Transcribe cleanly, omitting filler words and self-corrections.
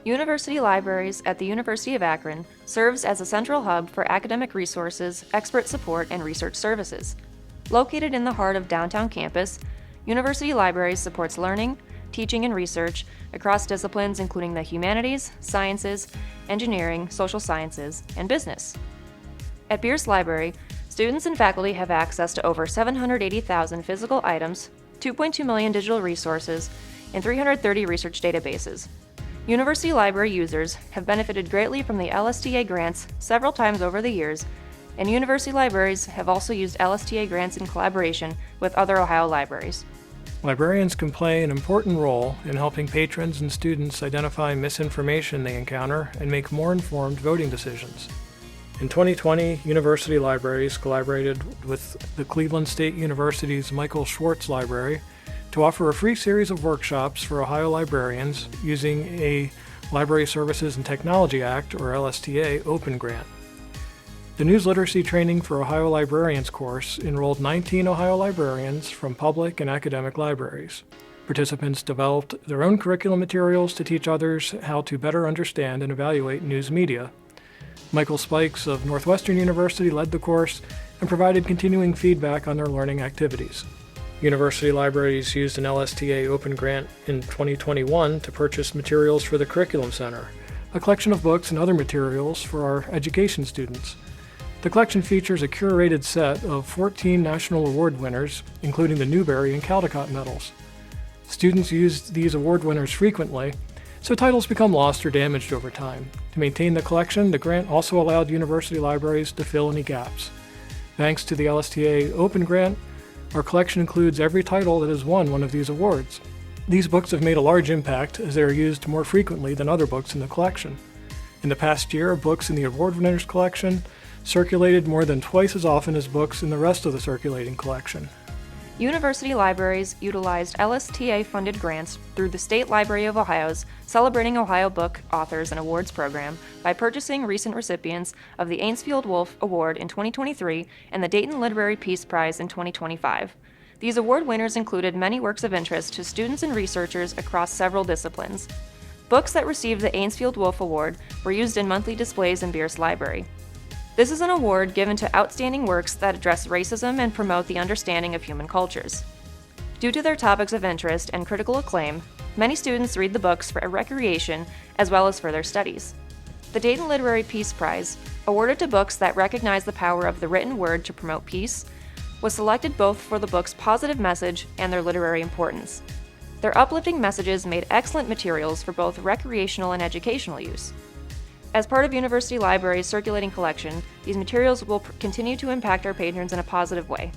University Libraries at the University of Akron serves as a central hub for academic resources, expert support, and research services. Located in the heart of downtown campus, University Libraries supports learning, teaching, and research across disciplines including the humanities, sciences, engineering, social sciences, and business. At Bierce Library, students and faculty have access to over 780,000 physical items, 2.2 million digital resources, and 330 research databases. University Library users have benefited greatly from the LSTA grants several times over the years, and university libraries have also used LSTA grants in collaboration with other Ohio libraries. Librarians can play an important role in helping patrons and students identify misinformation they encounter and make more informed voting decisions. In 2020, university libraries collaborated with the Cleveland State University's Michael Schwarz Library to offer a free series of workshops for Ohio librarians using a Library Services and Technology Act, or LSTA, Open Grant. The News Literacy Training for Ohio Librarians course enrolled 19 Ohio librarians from public and academic libraries. Participants developed their own curriculum materials to teach others how to better understand and evaluate news media. Michael Spikes of Northwestern University led the course and provided continuing feedback on their learning activities. University libraries used an LSTA Open Grant in 2021 to purchase materials for the Curriculum Center, a collection of books and other materials for our education students. The collection features a curated set of 14 national award winners, including the Newbery and Caldecott medals. Students used these award winners frequently, so titles become lost or damaged over time. To maintain the collection, the grant also allowed university libraries to fill any gaps. Thanks to the LSTA Open Grant, our collection includes every title that has won one of these awards. These books have made a large impact as they are used more frequently than other books in the collection. In the past year, books in the award winners collection circulated more than twice as often as books in the rest of the circulating collection. University libraries utilized LSTA-funded grants through the State Library of Ohio's Celebrating Ohio Book Authors and Awards program by purchasing recent recipients of the Ainsfield Wolf Award in 2023 and the Dayton Literary Peace Prize in 2025. These award winners included many works of interest to students and researchers across several disciplines. Books that received the Ainsfield Wolf Award were used in monthly displays in Bierce Library. This is an award given to outstanding works that address racism and promote the understanding of human cultures. Due to their topics of interest and critical acclaim, many students read the books for recreation as well as for their studies. The Dayton Literary Peace Prize, awarded to books that recognize the power of the written word to promote peace, was selected both for the book's positive message and their literary importance. Their uplifting messages made excellent materials for both recreational and educational use. As part of University Library's circulating collection, these materials will continue to impact our patrons in a positive way.